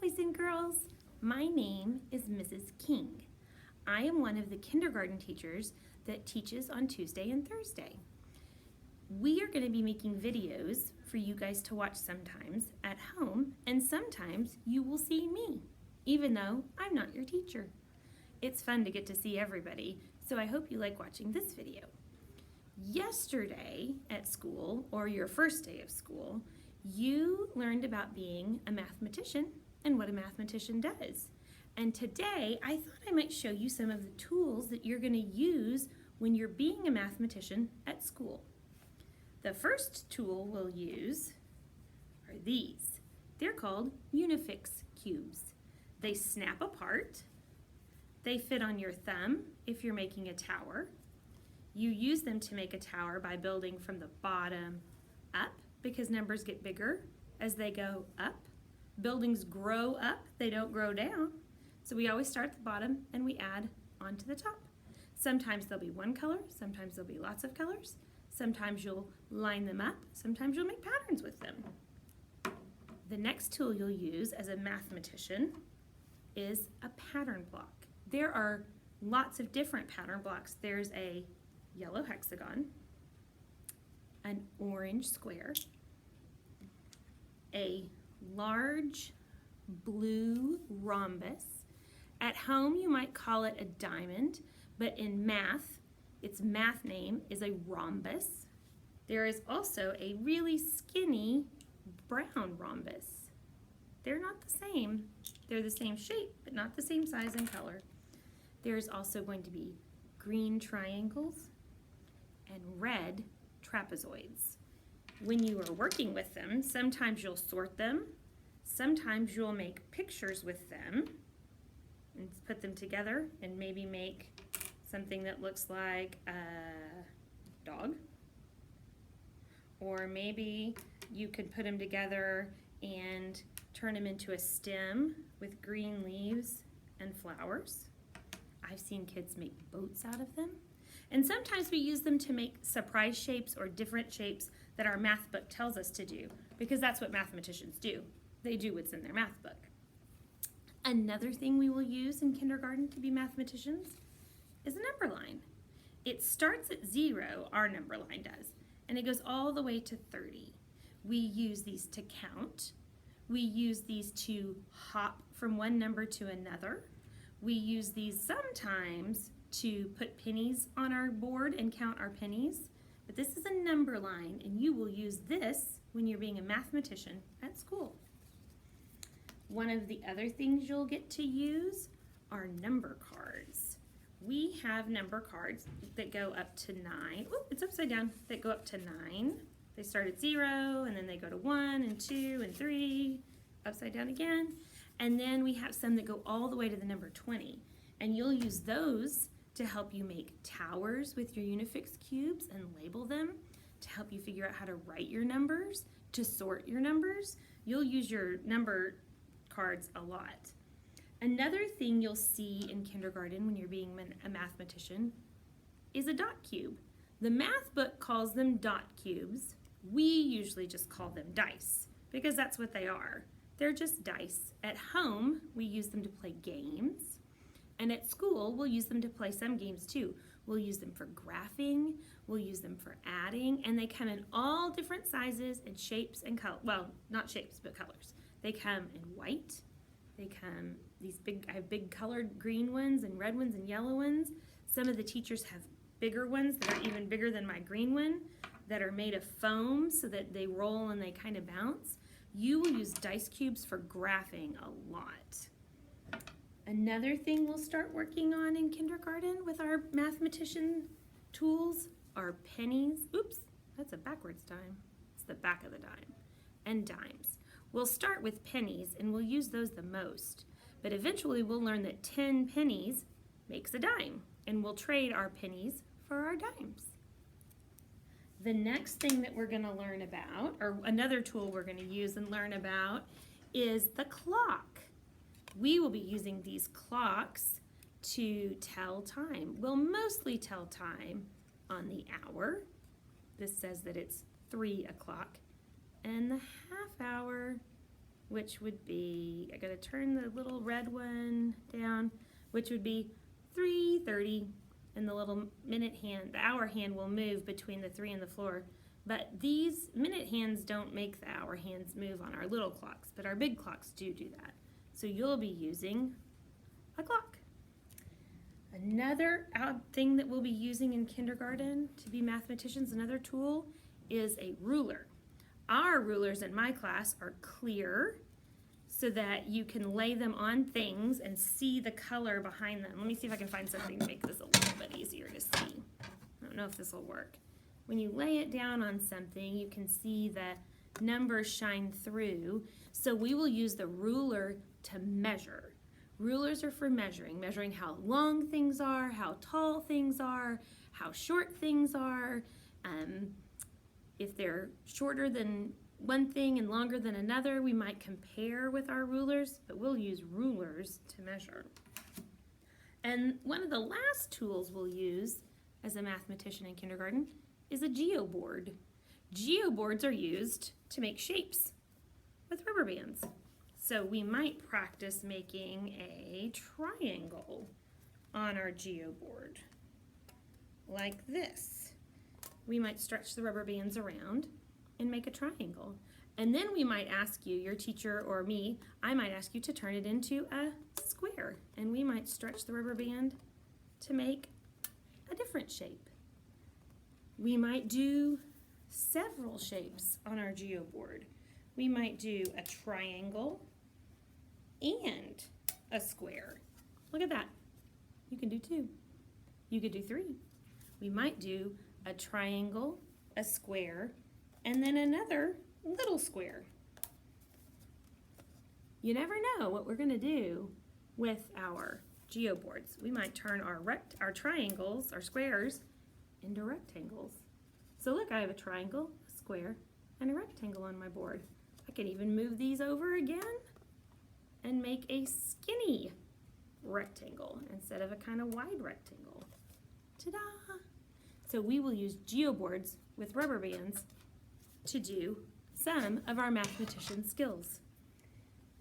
boys and girls. My name is Mrs. King. I am one of the kindergarten teachers that teaches on Tuesday and Thursday. We are going to be making videos for you guys to watch sometimes at home, and sometimes you will see me, even though I'm not your teacher. It's fun to get to see everybody, so I hope you like watching this video. Yesterday at school, or your first day of school, you learned about being a mathematician and what a mathematician does. And today, I thought I might show you some of the tools that you're going to use when you're being a mathematician at school. The first tool we'll use are these. They're called Unifix cubes. They snap apart. They fit on your thumb if you're making a tower. You use them to make a tower by building from the bottom up, because numbers get bigger as they go up. Buildings grow up, they don't grow down. So we always start at the bottom and we add onto the top. Sometimes there'll be one color, sometimes there'll be lots of colors. Sometimes you'll line them up, sometimes you'll make patterns with them. The next tool you'll use as a mathematician is a pattern block. There are lots of different pattern blocks. There's a yellow hexagon, an orange square, a large blue rhombus. At home you might call it a diamond, but in math, its math name is a rhombus. There is also a really skinny brown rhombus. They're not the same. They're the same shape, but not the same size and color. There's also going to be green triangles and red trapezoids. When you are working with them, sometimes you'll sort them, sometimes you'll make pictures with them and put them together and maybe make something that looks like a dog. Or maybe you could put them together and turn them into a stem with green leaves and flowers. I've seen kids make boats out of them. And sometimes we use them to make surprise shapes or different shapes that our math book tells us to do, because that's what mathematicians do. They do what's in their math book. Another thing we will use in kindergarten to be mathematicians is a number line. It starts at 0, our number line does, and it goes all the way to 30. We use these to count. We use these to hop from one number to another. We use these sometimes to put pennies on our board and count our pennies. But this is a number line, and you will use this when you're being a mathematician at school. One of the other things you'll get to use are number cards. We have number cards that go up to 9. Oh, it's upside down. That go up to 9. They start at 0, and then they go to 1 and 2 and 3, upside down again. And then we have some that go all the way to the number 20. And you'll use those to help you make towers with your Unifix cubes and label them, to help you figure out how to write your numbers, to sort your numbers. You'll use your number cards a lot. Another thing you'll see in kindergarten when you're being a mathematician is a dot cube. The math book calls them dot cubes. We usually just call them dice, because that's what they are. They're just dice. At home, we use them to play games. And at school, we'll use them to play some games too. We'll use them for graphing, we'll use them for adding, and they come in all different sizes and shapes and colors. Well, not shapes, but colors. They come in white. They come, I have big colored green ones and red ones and yellow ones. Some of the teachers have bigger ones that are even bigger than my green one, that are made of foam so that they roll and they kind of bounce. You will use dice cubes for graphing a lot. Another thing we'll start working on in kindergarten with our mathematician tools are pennies. Oops, that's a backwards dime. It's the back of the dime. And dimes. We'll start with pennies and we'll use those the most. But eventually we'll learn that 10 pennies makes a dime. And we'll trade our pennies for our dimes. The next thing that we're going to learn about, or another tool we're going to use and learn about, is the clock. We will be using these clocks to tell time. We'll mostly tell time on the hour. This says that it's 3 o'clock. And the half hour which would be, I gotta turn the little red one down, which would be 3:30, and the little minute hand, the hour hand will move between the 3 and the 4. But these minute hands don't make the hour hands move on our little clocks, but our big clocks do that. So you'll be using a clock. Another thing that we'll be using in kindergarten to be mathematicians, another tool, is a ruler. Our rulers in my class are clear so that you can lay them on things and see the color behind them. Let me see if I can find something to make this a little bit easier to see. I don't know if this will work. When you lay it down on something, you can see the numbers shine through. So we will use the ruler to measure. Rulers are for measuring how long things are, how tall things are, how short things are. If they're shorter than one thing and longer than another, we might compare with our rulers, but we'll use rulers to measure. And one of the last tools we'll use as a mathematician in kindergarten is a geoboard. Geoboards are used to make shapes with rubber bands. So we might practice making a triangle on our geoboard, like this. We might stretch the rubber bands around and make a triangle. And then we might ask you, your teacher or me, I might ask you to turn it into a square. And we might stretch the rubber band to make a different shape. We might do several shapes on our geoboard. We might do a triangle and a square. Look at that. You can do 2. You could do 3. We might do a triangle, a square, and then another little square. You never know what we're going to do with our geoboards. We might turn our triangles, our squares, into rectangles. So look, I have a triangle, a square, and a rectangle on my board. I can even move these over again and make a skinny rectangle instead of a kind of wide rectangle. Ta-da! So we will use geoboards with rubber bands to do some of our mathematician skills.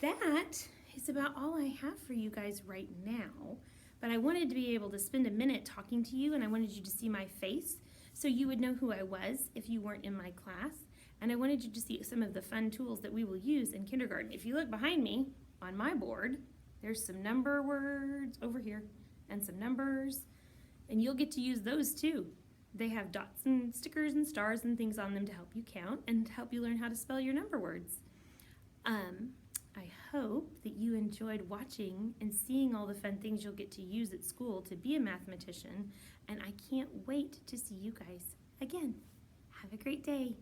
That is about all I have for you guys right now, but I wanted to be able to spend a minute talking to you, and I wanted you to see my face so you would know who I was if you weren't in my class, and I wanted you to see some of the fun tools that we will use in kindergarten. If you look behind me on my board, there's some number words over here and some numbers, and you'll get to use those too. They have dots and stickers and stars and things on them to help you count and to help you learn how to spell your number words. I hope that you enjoyed watching and seeing all the fun things you'll get to use at school to be a mathematician, and I can't wait to see you guys again. Have a great day.